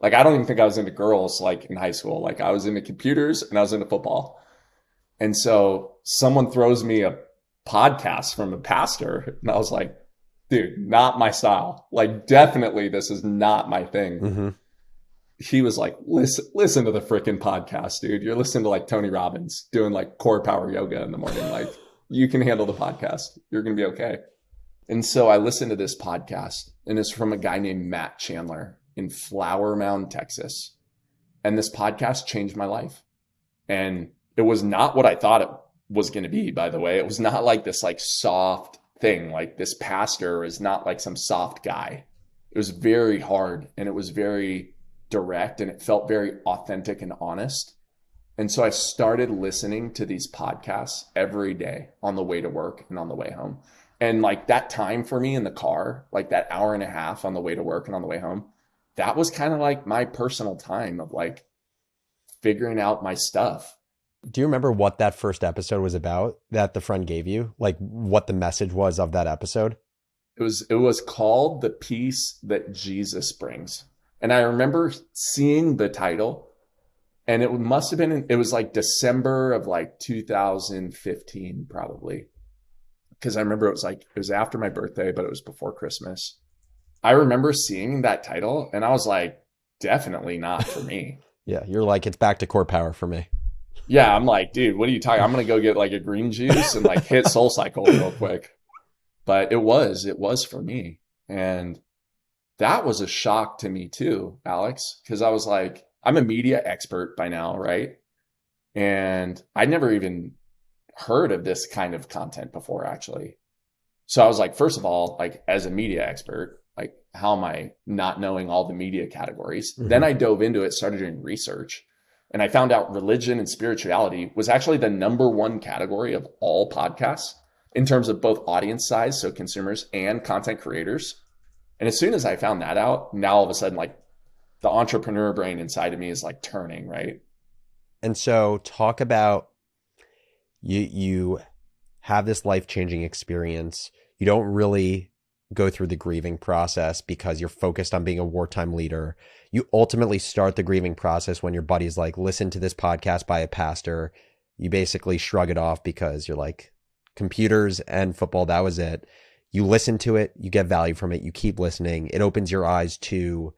Like, I don't even think I was into girls like in high school. Like I was into computers and I was into football. And so someone throws me a podcast from a pastor and I was like, dude, not my style. Like, definitely this is not my thing. Mm-hmm. He was like, listen to the freaking podcast, dude. You're listening to like Tony Robbins doing like core power yoga in the morning. Like, you can handle the podcast. You're going to be okay. And so I listened to this podcast, and it's from a guy named Matt Chandler in Flower Mound, Texas. And this podcast changed my life. And it was not what I thought it was going to be, by the way. It was not like this like soft thing. Like, this pastor is not like some soft guy. It was very hard, and it was very direct, and it felt very authentic and honest. And so I started listening to these podcasts every day on the way to work and on the way home. And like, that time for me in the car, like that hour and a half on the way to work and on the way home, that was kind of like my personal time of like figuring out my stuff. Do you remember what that first episode was about that the friend gave you? Like, what the message was of that episode? It was called The Peace That Jesus Brings. And I remember seeing the title, and it must have been, it was like December of like 2015, probably. Because I remember it was after my birthday, but it was before Christmas. I remember seeing that title, and I was like, definitely not for me. Yeah, you're like, it's back to core power for me. Yeah, I'm like, dude, what are you talking? I'm going to go get like a green juice and like hit Soul Cycle real quick. But it was for me. And that was a shock to me too, Alex, because I was like, I'm a media expert by now, right? And I never even heard of this kind of content before, actually. So I was like, first of all, like, as a media expert, like, how am I not knowing all the media categories? Mm-hmm. Then I dove into it, started doing research, and I found out religion and spirituality was actually the #1 category of all podcasts in terms of both audience size, so consumers, and content creators. And as soon as I found that out, now all of a sudden, like, the entrepreneur brain inside of me is like turning, right? And so talk about you have this life-changing experience. You don't really go through the grieving process because you're focused on being a wartime leader. You ultimately start the grieving process when your buddy's like, listen to this podcast by a pastor. You basically shrug it off because you're like, computers and football, that was it. You listen to it, you get value from it, you keep listening. It opens your eyes to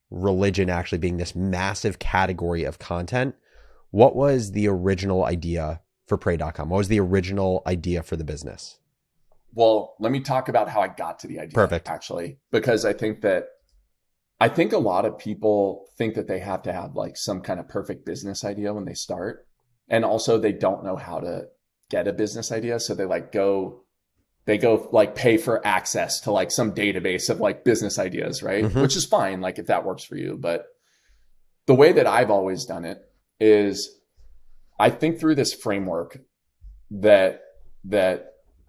religion actually being this massive category of content. What was the original idea for Pray.com? What was the original idea for the business? Well, let me talk about how I got to the idea. Perfect. Actually, because I think a lot of people think that they have to have like some kind of perfect business idea when they start. And also they don't know how to get a business idea. So they go like pay for access to like some database of like business ideas, right? Mm-hmm. Which is fine, like if that works for you. But the way that I've always done it is I think through this framework that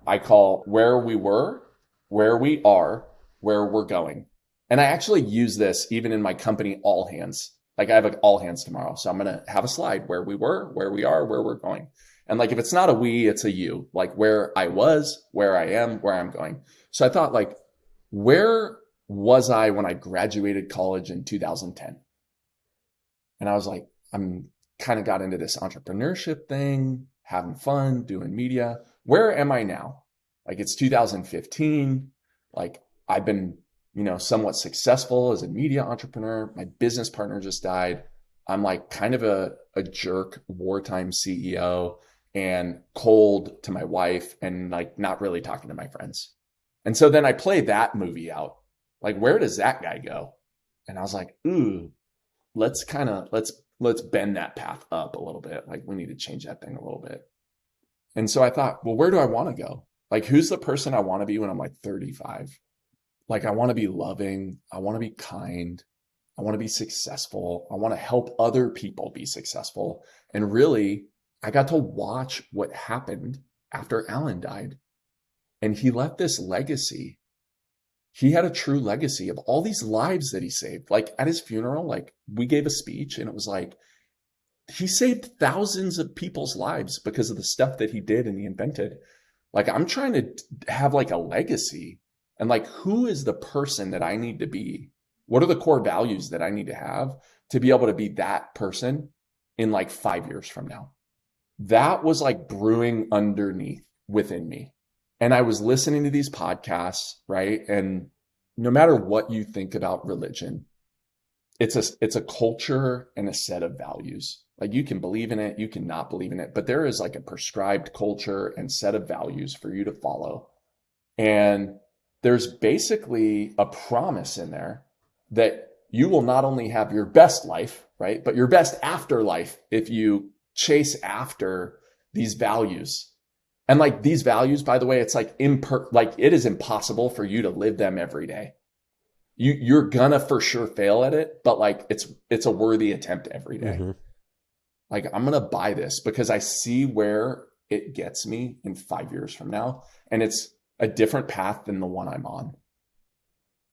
I call where we were, where we are, where we're going. And I actually use this even in my company, All Hands. Like, I have an All Hands tomorrow. So I'm going to have a slide where we were, where we are, where we're going. And like, if it's not a we, it's a you, like where I was, where I am, where I'm going. So I thought, like, where was I when I graduated college in 2010? And I was like, I'm kind of got into this entrepreneurship thing, having fun, doing media. Where am I now? Like, it's 2015. Like, I've been, somewhat successful as a media entrepreneur. My business partner just died. I'm like kind of a jerk wartime CEO and cold to my wife and like not really talking to my friends. And so then I play that movie out. Like, where does that guy go? And I was like, let's bend that path up a little bit. Like, we need to change that thing a little bit. And so I thought, well, where do I want to go? Like, who's the person I want to be when I'm like 35? Like, I want to be loving. I want to be kind. I want to be successful. I want to help other people be successful. And really, I got to watch what happened after Alan died. And he left this legacy. He had a true legacy of all these lives that he saved. Like, at his funeral, like, we gave a speech and it was like, he saved thousands of people's lives because of the stuff that he did and he invented. Like, I'm trying to have like a legacy, and like, who is the person that I need to be? What are the core values that I need to have to be able to be that person in like 5 years from now? That was like brewing underneath within me. And I was listening to these podcasts, right? And no matter what you think about religion, it's a culture and a set of values. Like you can believe in it, you can not believe in it, but there is like a prescribed culture and set of values for you to follow. And there's basically a promise in there that you will not only have your best life, right, but your best afterlife if you chase after these values. And like these values, by the way, it's like like it is impossible for you to live them every day. You're gonna for sure fail at it, but like it's a worthy attempt every day. Mm-hmm. Like I'm gonna buy this because I see where it gets me in 5 years from now, and it's a different path than the one I'm on.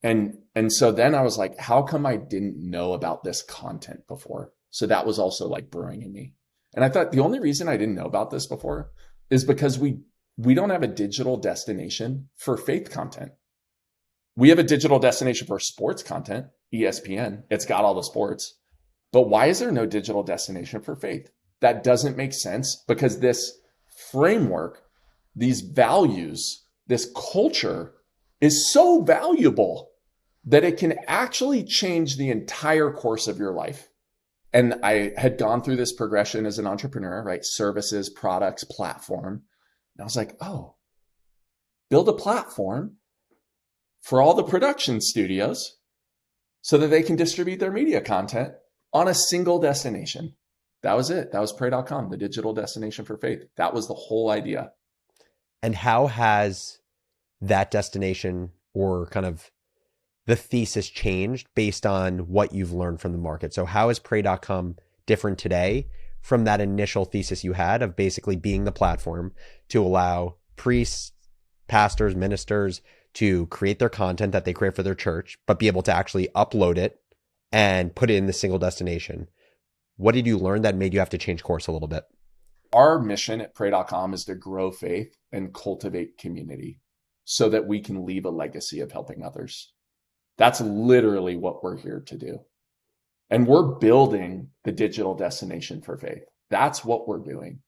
And so then I was like, how come I didn't know about this content before? So that was also like brewing in me. And I thought the only reason I didn't know about this before is because we don't have a digital destination for faith content. We have a digital destination for sports content, ESPN. It's got all the sports. But why is there no digital destination for faith? That doesn't make sense because this framework, these values, this culture is so valuable that it can actually change the entire course of your life. And I had gone through this progression as an entrepreneur, right? Services, products, platform. And I was like, oh, build a platform for all the production studios so that they can distribute their media content on a single destination. That was it. That was pray.com, the digital destination for faith. That was the whole idea. And how has that destination or kind of the thesis changed based on what you've learned from the market? So how is pray.com different today from that initial thesis you had of basically being the platform to allow priests, pastors, ministers to create their content that they create for their church, but be able to actually upload it and put it in the single destination? What did you learn that made you have to change course a little bit? Our mission at pray.com is to grow faith and cultivate community so that we can leave a legacy of helping others. That's literally what we're here to do. And we're building the digital destination for faith. That's what we're doing.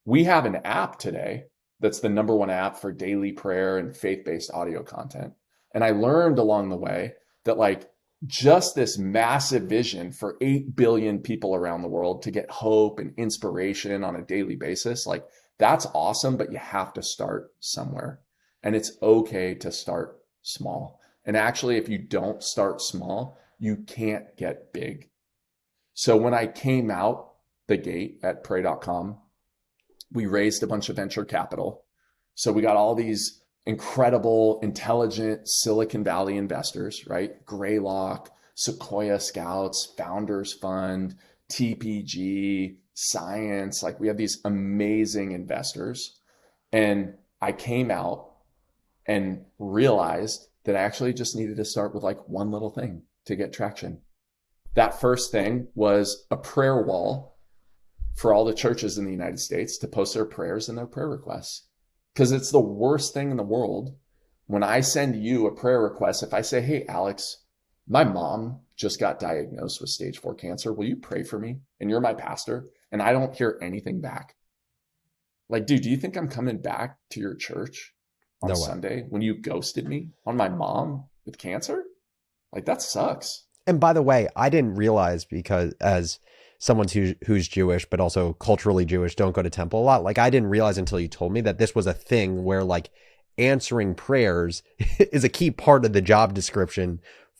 We have an app today that's the number one app for daily prayer and faith-based audio content. And I learned along the way that like just this massive vision for 8 billion people around the world to get hope and inspiration on a daily basis, like that's awesome, but you have to start somewhere. And it's okay to start small. And actually, if you don't start small, you can't get big. So when I came out the gate at pray.com, we raised a bunch of venture capital. So we got all these incredible, intelligent Silicon Valley investors, right? Greylock, Sequoia Scouts, Founders Fund, TPG, Science. Like we have these amazing investors. And I came out and realized that I actually just needed to start with like one little thing to get traction. That first thing was a prayer wall for all the churches in the United States to post their prayers and their prayer requests. Because it's the worst thing in the world when I send you a prayer request. If I say, hey, Alex, my mom just got diagnosed with stage 4 cancer. Will you pray for me? And you're my pastor. And I don't hear anything back. Like, dude, do you think I'm coming back to your church on Sunday when you ghosted me on my mom with cancer? Like, that sucks. And by the way, I didn't realize, because as someone who's Jewish, but also culturally Jewish, don't go to temple a lot. Like, I didn't realize until you told me that this was a thing where like answering prayers is a key part of the job description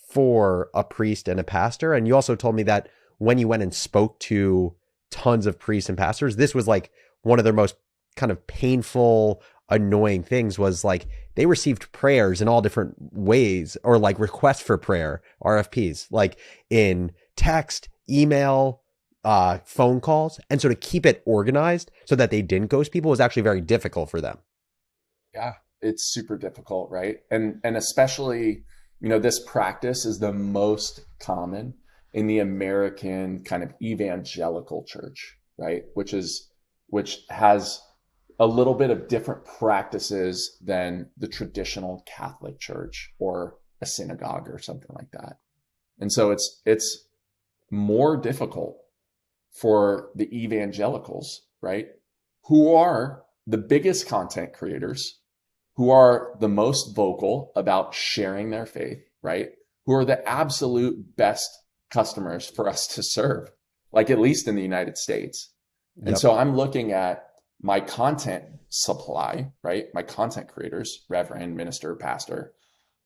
for a priest and a pastor. And you also told me that when you went and spoke to tons of priests and pastors, this was like one of their most kind of painful, annoying things was like they received prayers in all different ways, or like requests for prayer, RFPs, like in text, email, phone calls. And so to keep it organized so that they didn't ghost people was actually very difficult for them. Yeah, it's super difficult, right? And especially, you know, this practice is the most common in the American kind of evangelical church, right? Which has a little bit of different practices than the traditional Catholic church or a synagogue or something like that. And so it's more difficult for the evangelicals, right? Who are the biggest content creators who are the most vocal about sharing their faith, right? Who are the absolute best customers for us to serve, like at least in the United States. And Yep. so I'm looking at my content supply, right? My content creators, reverend, minister, pastor.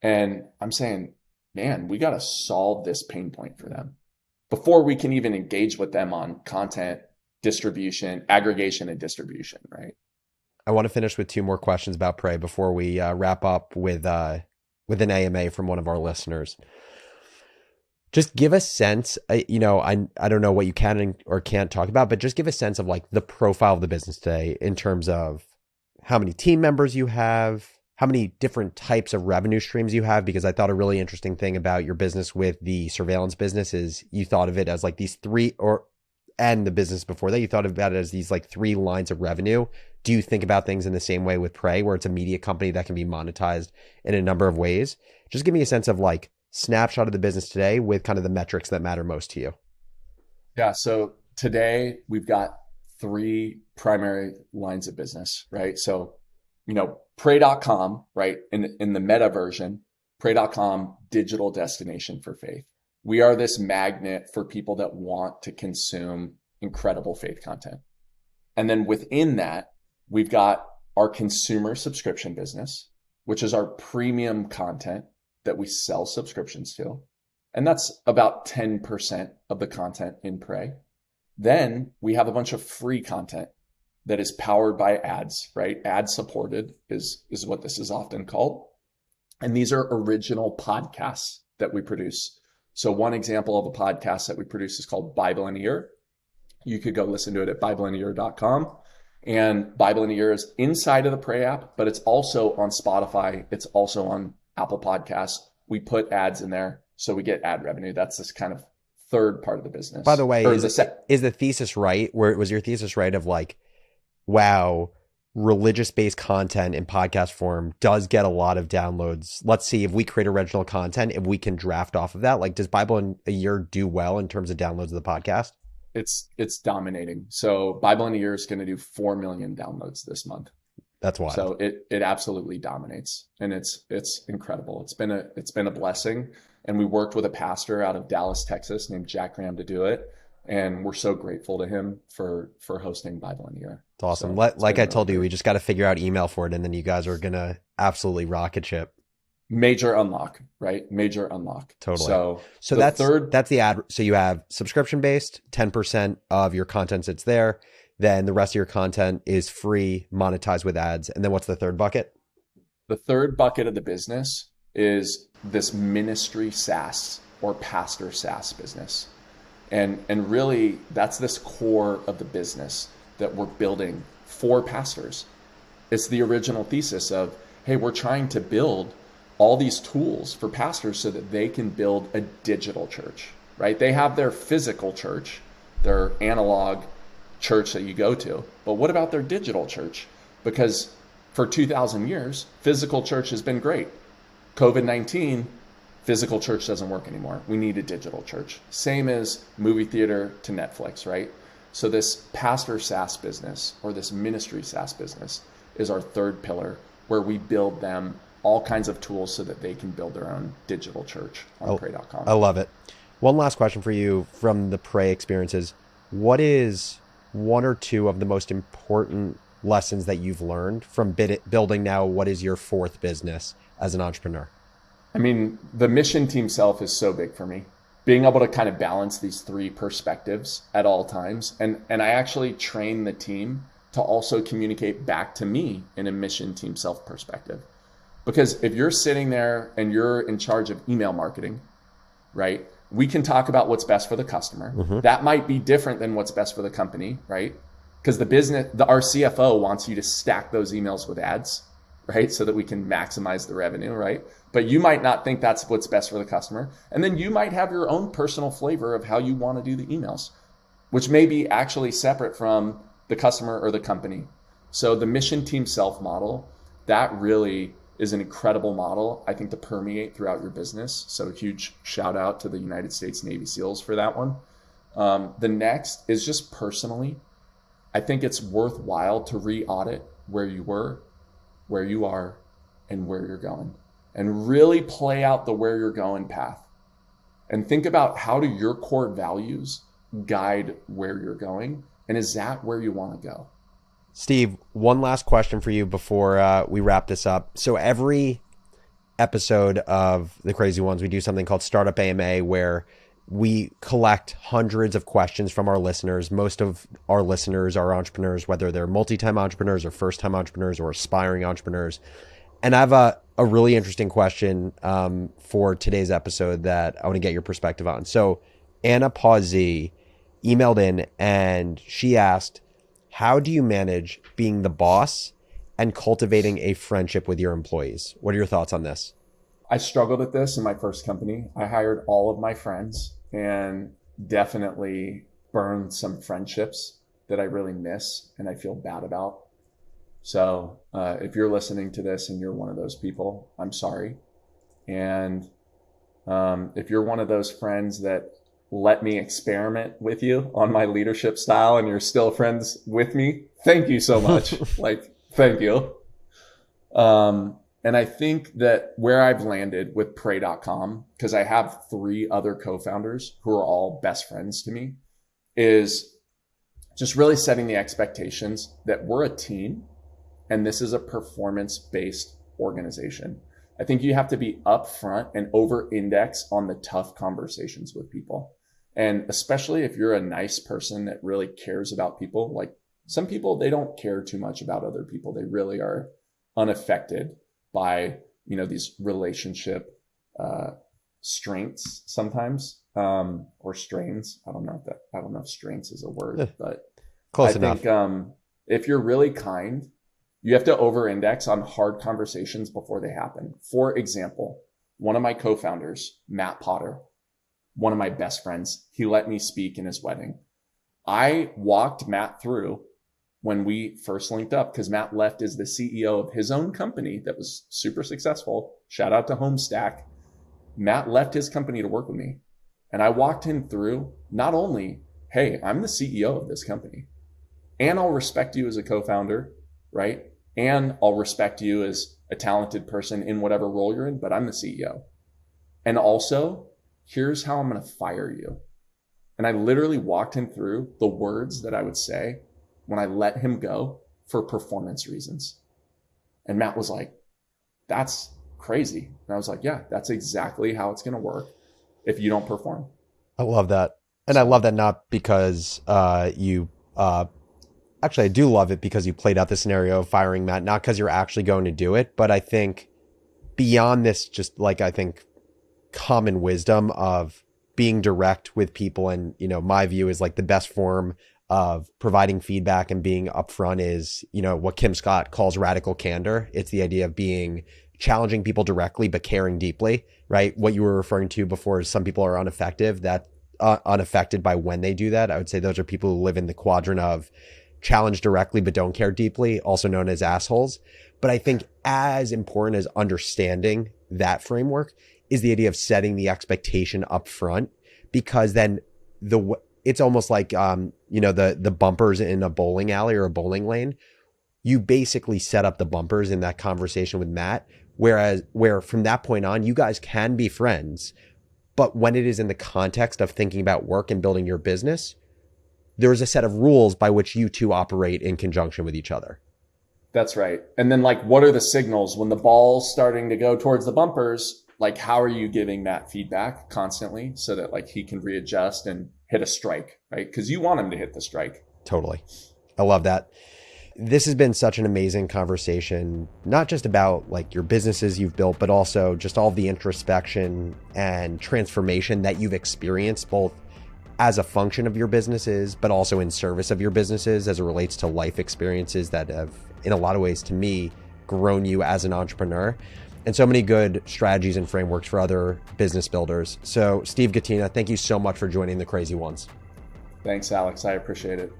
And I'm saying, man, we got to solve this pain point for them before we can even engage with them on content distribution, aggregation and distribution, right? I want to finish with two more questions about Pray before we wrap up with an AMA from one of our listeners. Just give a sense, I don't know what you can or can't talk about, but just give a sense of like the profile of the business today in terms of how many team members you have, how many different types of revenue streams you have, because I thought a really interesting thing about your business with the surveillance business is you thought of it as like these three, and the business before that, you thought about it as these like three lines of revenue. Do you think about things in the same way with Pray, where it's a media company that can be monetized in a number of ways? Just give me a sense of like snapshot of the business today with kind of the metrics that matter most to you. Yeah. So today we've got three primary lines of business, right? So, pray.com, right? In the meta version, pray.com, digital destination for faith. We are this magnet for people that want to consume incredible faith content. And then within that, we've got our consumer subscription business, which is our premium content that we sell subscriptions to. And that's about 10% of the content in Pray. Then we have a bunch of free content that is powered by ads, right? Ad supported is what this is often called. And these are original podcasts that we produce. So one example of a podcast that we produce is called Bible in a Year. You could go listen to it at bibleinayear.com. And Bible in a Year is inside of the Pray app, but it's also on Spotify. It's also on Apple Podcasts. We put ads in there, so we get ad revenue. That's this kind of third part of the business. By the way, is the thesis right? Was your thesis right of like, wow, religious-based content in podcast form does get a lot of downloads. Let's see if we create original content, if we can draft off of that. Like, does Bible in a Year do well in terms of downloads of the podcast? It's dominating. So Bible in a Year is going to do 4 million downloads this month. That's wild. So it absolutely dominates, and it's incredible. It's been a blessing, and we worked with a pastor out of Dallas, Texas, named Jack Graham to do it, and we're so grateful to him for hosting Bible in a Year. It's awesome. So like I told you, we just got to figure out email for it, and then you guys are gonna absolutely rocket ship. Major unlock, right? Major unlock. Totally. So that's the ad. So you have subscription based, 10% of your content sits there. Then the rest of your content is free, monetized with ads. And then what's the third bucket? The third bucket of the business is this ministry SaaS or pastor SaaS business. And really that's this core of the business that we're building for pastors. It's the original thesis of, hey, we're trying to build all these tools for pastors so that they can build a digital church, right? They have their physical church, their analog church that you go to, but what about their digital church? Because for 2,000 years, physical church has been great. COVID-19, physical church doesn't work anymore. We need a digital church. Same as movie theater to Netflix, right? So this pastor SaaS business or this ministry SaaS business is our third pillar, where we build them all kinds of tools so that they can build their own digital church on pray.com. I love it. One last question for you from the Pray experiences. What is one or two of the most important lessons that you've learned from building now what is your fourth business as an entrepreneur? I mean, the mission team self is so big for me. Being able to kind of balance these three perspectives at all times. And I actually train the team to also communicate back to me in a mission team self perspective. Because if you're sitting there and you're in charge of email marketing, right? We can talk about what's best for the customer. Mm-hmm. That might be different than what's best for the company, right? Because our CFO wants you to stack those emails with ads, right? So that we can maximize the revenue, right? But you might not think that's what's best for the customer. And then you might have your own personal flavor of how you want to do the emails, which may be actually separate from the customer or the company. So the mission team self model, that really is an incredible model, I think, to permeate throughout your business. So huge shout out to the United States Navy SEALs for that one. The next is just personally, I think it's worthwhile to re-audit where you were, where you are, and where you're going, and really play out the where you're going path. And think about, how do your core values guide where you're going? And is that where you want to go? Steve, one last question for you before we wrap this up. So every episode of The Crazy Ones, we do something called Startup AMA, where we collect hundreds of questions from our listeners. Most of our listeners are entrepreneurs, whether they're multi-time entrepreneurs or first-time entrepreneurs or aspiring entrepreneurs. And I have a really interesting question for today's episode that I want to get your perspective on. So Anna Pujji emailed in and she asked, how do you manage being the boss and cultivating a friendship with your employees? What are your thoughts on this? I struggled at this in my first company. I hired all of my friends and definitely burned some friendships that I really miss and I feel bad about. So if you're listening to this and you're one of those people, I'm sorry. And if you're one of those friends that let me experiment with you on my leadership style and you're still friends with me, thank you so much. Thank you. And I think that where I've landed with Pray.com, because I have 3 other co-founders who are all best friends to me, is just really setting the expectations that we're a team and this is a performance-based organization. I think you have to be upfront and over-index on the tough conversations with people. And especially if you're a nice person that really cares about people, like some people, they don't care too much about other people. They really are unaffected by, these relationship strengths sometimes, or strains. I don't know if strengths is a word, but close enough. I think if you're really kind, you have to over-index on hard conversations before they happen. For example, one of my co-founders, Matt Potter, one of my best friends, he let me speak in his wedding. I walked Matt through when we first linked up, because Matt left as the CEO of his own company that was super successful. Shout out to Homestack. Matt left his company to work with me. And I walked him through not only, hey, I'm the CEO of this company, and I'll respect you as a co-founder, right? And I'll respect you as a talented person in whatever role you're in, but I'm the CEO. And also, here's how I'm going to fire you. And I literally walked him through the words that I would say when I let him go for performance reasons. And Matt was like, that's crazy. And I was like, yeah, that's exactly how it's going to work if you don't perform. I love that. And I love that not because actually, I do love it because you played out the scenario of firing Matt, not because you're actually going to do it. But I think beyond this, just I think common wisdom of being direct with people. And, my view is the best form of providing feedback and being upfront is, what Kim Scott calls radical candor. It's the idea of challenging people directly, but caring deeply, right? What you were referring to before is some people are unaffected by when they do that. I would say those are people who live in the quadrant of challenge directly, but don't care deeply, also known as assholes. But I think as important as understanding that framework is the idea of setting the expectation up front, because then it's almost like, the bumpers in a bowling alley or a bowling lane. You basically set up the bumpers in that conversation with Matt, where from that point on, you guys can be friends. But when it is in the context of thinking about work and building your business, there is a set of rules by which you two operate in conjunction with each other. That's right. And then what are the signals when the ball's starting to go towards the bumpers? How are you giving Matt feedback constantly so that he can readjust and hit a strike, right? Because you want him to hit the strike. Totally. I love that. This has been such an amazing conversation, not just about your businesses you've built, but also just all the introspection and transformation that you've experienced, both as a function of your businesses, but also in service of your businesses as it relates to life experiences that have, in a lot of ways, to me, grown you as an entrepreneur. And so many good strategies and frameworks for other business builders. So Steve Gatena, thank you so much for joining the Crazy Ones. Thanks, Alex. I appreciate it.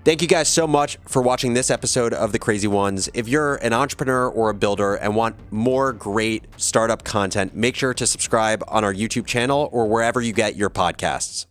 Thank you guys so much for watching this episode of The Crazy Ones. If you're an entrepreneur or a builder and want more great startup content, make sure to subscribe on our YouTube channel or wherever you get your podcasts.